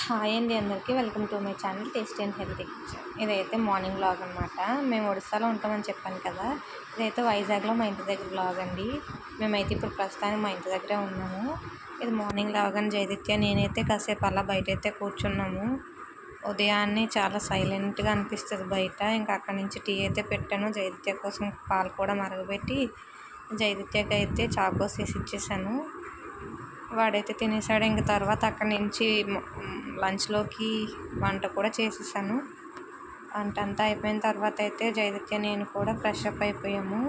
Hi అండి అందరికీ welcome to my channel tasty and healthy kitchen. ఇదైతే మార్నింగ్ వ్లాగ్ అనమాట. మేము ఒడిస్సాలో ఉంటామని చెప్పాను కదా, ఇదైతే వైజాగ్లో మా ఇంటి దగ్గర వ్లాగ్ అండి. మేమైతే ఇప్పుడు ప్రస్తుతానికి మా ఇంటి దగ్గరే ఉన్నాము. ఇది మార్నింగ్ వ్లాగ్ అని జైదిత్య నేనైతే కాసేపు అలా బయట అయితే కూర్చున్నాము. ఉదయాన్నే చాలా సైలెంట్గా అనిపిస్తుంది బయట. ఇంకా అక్కడి నుంచి టీ అయితే పెట్టాను. జైదిత్య కోసం పాలు కూడా మరగబెట్టి జైదిత్యకి అయితే చాకోస్ వేసి ఇచ్చేసాను. వాడైతే తినేసాడు. ఇంక తర్వాత అక్కడి నుంచి లంచ్లోకి వంట కూడా చేసేసాను. వంట అంతా అయిపోయిన తర్వాత అయితే జైదిత్య నేను కూడా ఫ్రెష్ అప్ అయిపోయాము.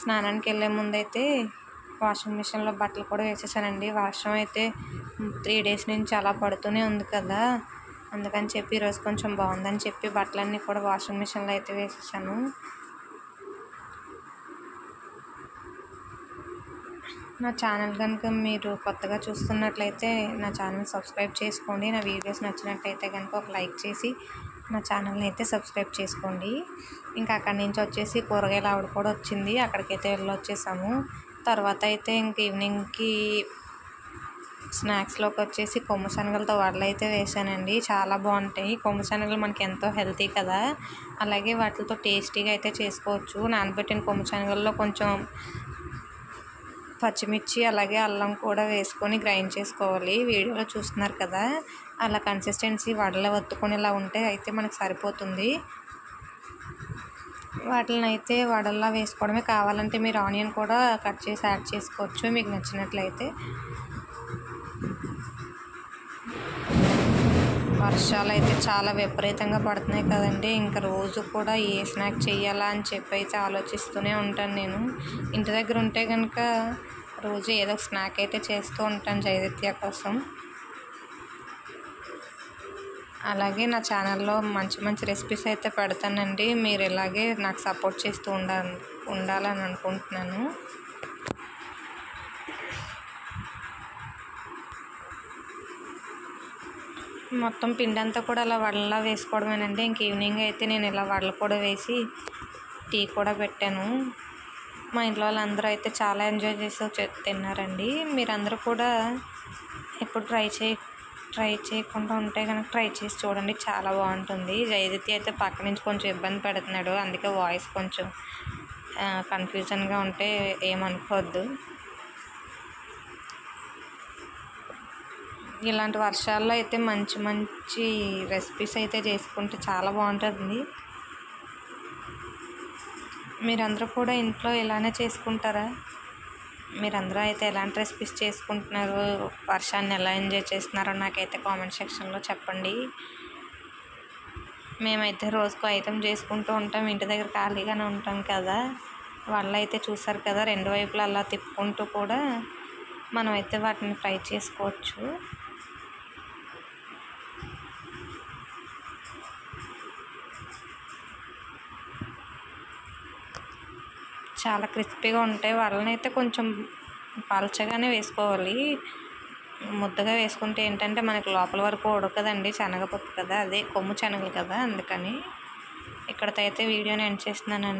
స్నానానికి వెళ్ళే ముందైతే వాషింగ్ మిషన్లో బట్టలు కూడా వేసేసానండి. వర్షం అయితే 3 days నుంచి అలా పడుతూనే ఉంది కదా, అందుకని చెప్పి ఈరోజు కొంచెం బాగుందని చెప్పి బట్టలన్నీ కూడా వాషింగ్ మిషన్లో అయితే వేసేసాను. నా ఛానల్ కనుక మీరు కొత్తగా చూస్తున్నట్లయితే నా ఛానల్ సబ్స్క్రైబ్ చేసుకోండి. నా వీడియోస్ నచ్చినట్లయితే కనుక ఒక లైక్ చేసి నా ఛానల్ని అయితే సబ్స్క్రైబ్ చేసుకోండి. ఇంకా అక్కడి నుంచి వచ్చేసి కూరగాయల ఆవిడ కూడా వచ్చింది, అక్కడికైతే వెళ్ళొచ్చేసాము. తర్వాత అయితే ఇంక ఈవినింగ్కి స్నాక్స్లోకి వచ్చేసి కొమ్ము శనగలతో వడలు అయితే వేసానండి. చాలా బాగుంటాయి. కొమ్ము శనగలు మనకి ఎంతో హెల్తీ కదా, అలాగే వాటితో టేస్టీగా అయితే చేసుకోవచ్చు. నానబెట్టిన కొమ్ము శనగల్లో కొంచెం పచ్చిమిర్చి అలాగే అల్లం కూడా వేసుకొని గ్రైండ్ చేసుకోవాలి. వీడియోలో చూస్తున్నారు కదా, అలా కన్సిస్టెన్సీ వడలో ఒత్తుకునేలా ఉంటే అయితే మనకు సరిపోతుంది. వాటిని అయితే వడల్లా వేసుకోవడమే. కావాలంటే మీరు ఆనియన్ కూడా కట్ చేసి యాడ్ చేసుకోవచ్చు మీకు నచ్చినట్లయితే. వర్షాలు అయితే చాలా విపరీతంగా పడుతున్నాయి కదండి. ఇంకా రోజు కూడా ఏ స్నాక్ చేయాలా అని చెప్పి అయితే ఆలోచిస్తూనే ఉంటాను నేను. ఇంటి దగ్గర ఉంటే కనుక రోజు ఏదో ఒక స్నాక్ అయితే చేస్తూ ఉంటాను జైదిత్య కోసం. అలాగే నా ఛానల్లో మంచి మంచి రెసిపీస్ అయితే పెడతానండి. మీరు ఇలాగే నాకు సపోర్ట్ చేస్తూ ఉండాలని అనుకుంటున్నాను. మొత్తం పిండి అంతా కూడా అలా వడలా వేసుకోవడమేనండి. ఇంక ఈవినింగ్ అయితే నేను ఇలా వడలు కూడా వేసి టీ కూడా పెట్టాను. మా ఇంట్లో వాళ్ళందరూ అయితే చాలా ఎంజాయ్ చేసి తిన్నారండి. మీరందరూ కూడా ఎప్పుడు ట్రై చేయకుండా ఉంటే కనుక ట్రై చేసి చూడండి, చాలా బాగుంటుంది. జైదిత్య అయితే పక్క నుంచి కొంచెం ఇబ్బంది పెడుతున్నాడు, అందుకే వాయిస్ కొంచెం కన్ఫ్యూజన్గా ఉంటే ఏమనుకోవద్దు. ఇలాంటి వర్షాల్లో అయితే మంచి మంచి రెసిపీస్ అయితే చేసుకుంటే చాలా బాగుంటుంది. మీరందరూ కూడా ఇంట్లో ఇలానే చేసుకుంటారా? మీరందరూ అయితే ఎలాంటి రెసిపీస్ చేసుకుంటున్నారు, వర్షాన్ని ఎలా ఎంజాయ్ చేస్తున్నారో నాకైతే కామెంట్ సెక్షన్లో చెప్పండి. మేమైతే రోజుకు ఐటెం చేసుకుంటూ ఉంటాం. ఇంటి దగ్గర ఖాళీగానే ఉంటాం కదా, వాళ్ళు అయితే చూసారు కదా, 2 వైపులా అలా తిప్పుకుంటూ కూడా మనమైతే వాటిని ఫ్రై చేసుకోవచ్చు. చాలా క్రిస్పీగా ఉంటాయి. వాళ్ళని అయితే కొంచెం పలచగానే వేసుకోవాలి. ముద్దగా వేసుకుంటే ఏంటంటే మనకి లోపల వరకు ఉడకదండి, శనగపప్పు కదా, అదే కొమ్ము శనగలు కదా, అందుకని ఇక్కడితో అయితే వీడియోని ఎండ్ చేస్తున్నానండి.